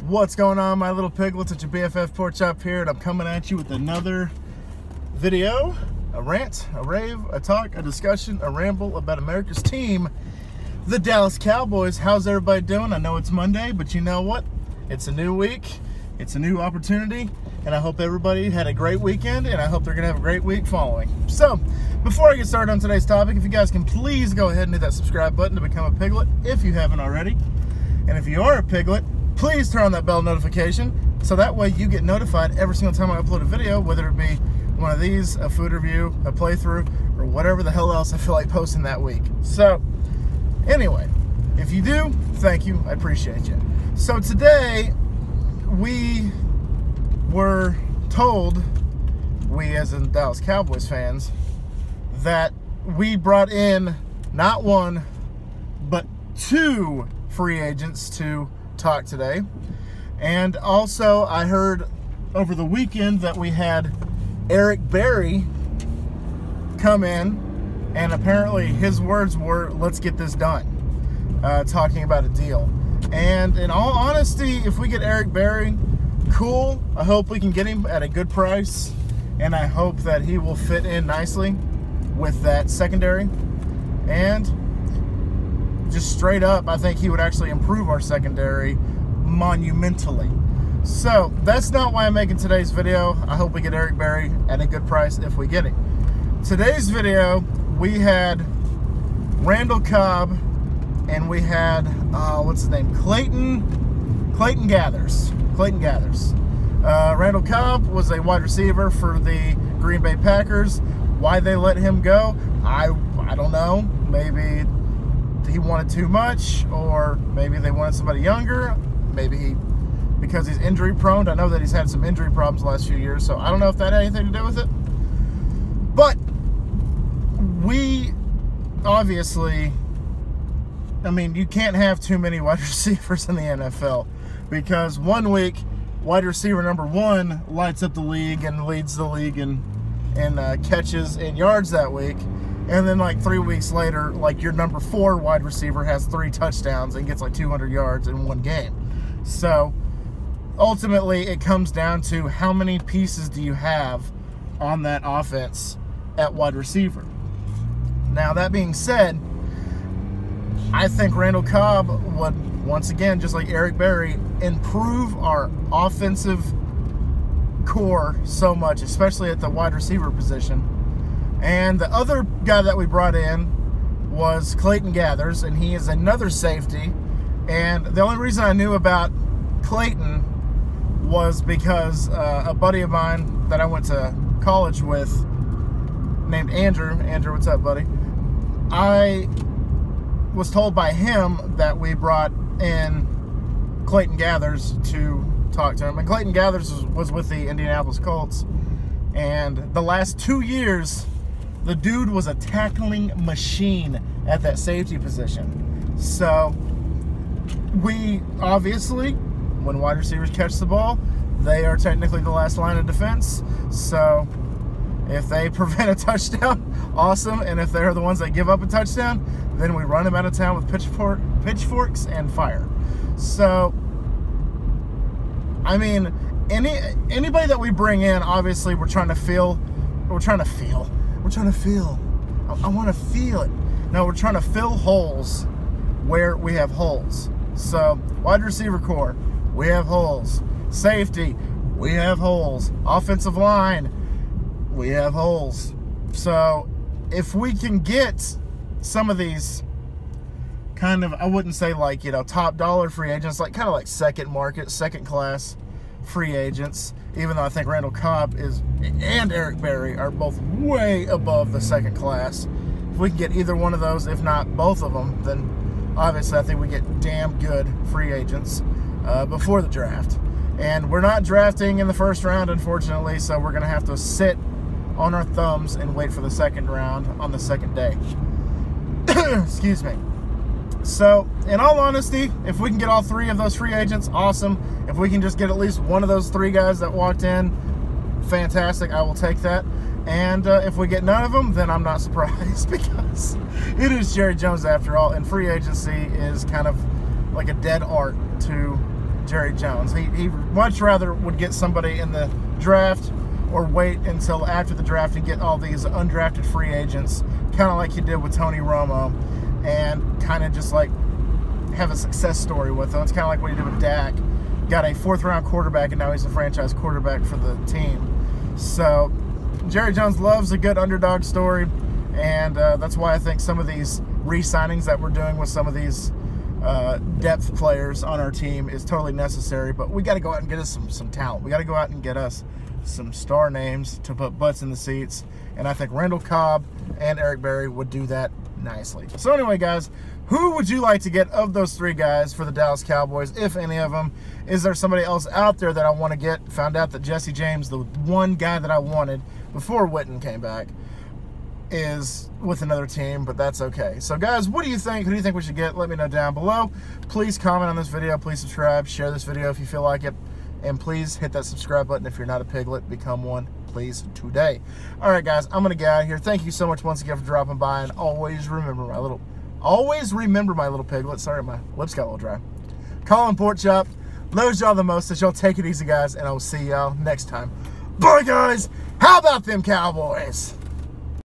What's going on, my little piglets? It's your BFF Pork Chop here, and I'm coming at you with another video, a rant, a rave, a talk, a discussion, a ramble about America's team, the Dallas Cowboys. How's everybody doing? I know it's Monday, but you know what? It's a new week, it's a new opportunity, and I hope everybody had a great weekend, and I hope they're going to have a great week following. So, before I get started on today's topic, if you guys can please go ahead and hit that subscribe button to become a piglet if you haven't already. And if you are a piglet, please turn on that bell notification so that way you get notified every single time I upload a video, whether it be one of these, a food review, a playthrough, or whatever the hell else I feel like posting that week. So, anyway, if you do, thank you. I appreciate you. So today, we were told, we as in Dallas Cowboys fans, that we brought in not one, but two free agents to talk today. And also I heard over the weekend that we had Eric Berry come in, and apparently his words were, let's get this done, talking about a deal. And in all honesty, if we get Eric Berry, cool. I hope we can get him at a good price, and I hope that he will fit in nicely with that secondary. And just straight up, I think he would actually improve our secondary monumentally. So that's not why I'm making today's video. I hope we get Eric Berry at a good price if we get him. Today's video, we had Randall Cobb, and we had what's his name, Clayton Gathers. Randall Cobb was a wide receiver for the Green Bay Packers. Why they let him go, I don't know. Maybe he wanted too much, or maybe they wanted somebody younger. Maybe because he's injury prone. I know that he's had some injury problems the last few years, so I don't know if that had anything to do with it. But we obviously, I mean, you can't have too many wide receivers in the NFL, because one week wide receiver number one lights up the league and leads the league in catches and yards that week. And then like 3 weeks later, like your number 4 wide receiver has 3 touchdowns and gets like 200 yards in one game. So ultimately it comes down to how many pieces do you have on that offense at wide receiver. Now that being said, I think Randall Cobb would, once again, just like Eric Berry, improve our offensive core so much, especially at the wide receiver position. And the other guy that we brought in was Clayton Gathers, and he is another safety. And the only reason I knew about Clayton was because a buddy of mine that I went to college with named Andrew. Andrew, what's up, buddy? I was told by him that we brought in Clayton Gathers to talk to him. And Clayton Gathers was with the Indianapolis Colts. And the last 2 years, the dude was a tackling machine at that safety position. So we obviously, when wide receivers catch the ball, they are technically the last line of defense. So if they prevent a touchdown, awesome. And if they're the ones that give up a touchdown, then we run them out of town with pitchforks and fire. So, I mean, anybody that we bring in, obviously we're trying to feel. I want to feel it. No, we're trying to fill holes where we have holes. So, wide receiver core, we have holes. Safety, we have holes. Offensive line, we have holes. So, if we can get some of these kind of, I wouldn't say like, you know, top dollar free agents, like kind of like second market, second class free agents, even though I think Randall Cobb and Eric Berry are both way above the second class. If we can get either one of those, if not both of them, then obviously I think we get damn good free agents before the draft. And we're not drafting in the first round, unfortunately, so we're going to have to sit on our thumbs and wait for the second round on the second day. Excuse me. So, in all honesty, if we can get all 3 of those free agents, awesome. If we can just get at least one of those 3 guys that walked in, fantastic. I will take that. And if we get none of them, then I'm not surprised, because it is Jerry Jones after all, and free agency is kind of like a dead art to Jerry Jones. He much rather would get somebody in the draft or wait until after the draft and get all these undrafted free agents, kind of like he did with Tony Romo, and kind of just like have a success story with them. It's kind of like what he did with Dak. Got a 4th-round quarterback, and now he's a franchise quarterback for the team. So Jerry Jones loves a good underdog story, and that's why I think some of these re-signings that we're doing with some of these depth players on our team is totally necessary. But we got to go out and get us some talent. We got to go out and get us some star names to put butts in the seats, and I think Randall Cobb and Eric Berry would do that nicely. So anyway, guys, who would you like to get of those 3 guys for the Dallas Cowboys, if any of them? Is there somebody else out there that I want to get? Found out that Jesse James, the one guy that I wanted before Witten came back, is with another team, but that's okay. So guys, what do you think? Who do you think we should get? Let me know down below. Please comment on this video. Please subscribe. Share this video if you feel like it. And please hit that subscribe button if you're not a piglet. Become one, please, today. All right, guys, I'm going to get out of here. Thank you so much once again for dropping by, and always remember my little piglet. Sorry, my lips got a little dry. Colin Porkchop loves y'all the most, so y'all take it easy, guys, and I will see y'all next time. Bye, guys. How about them Cowboys?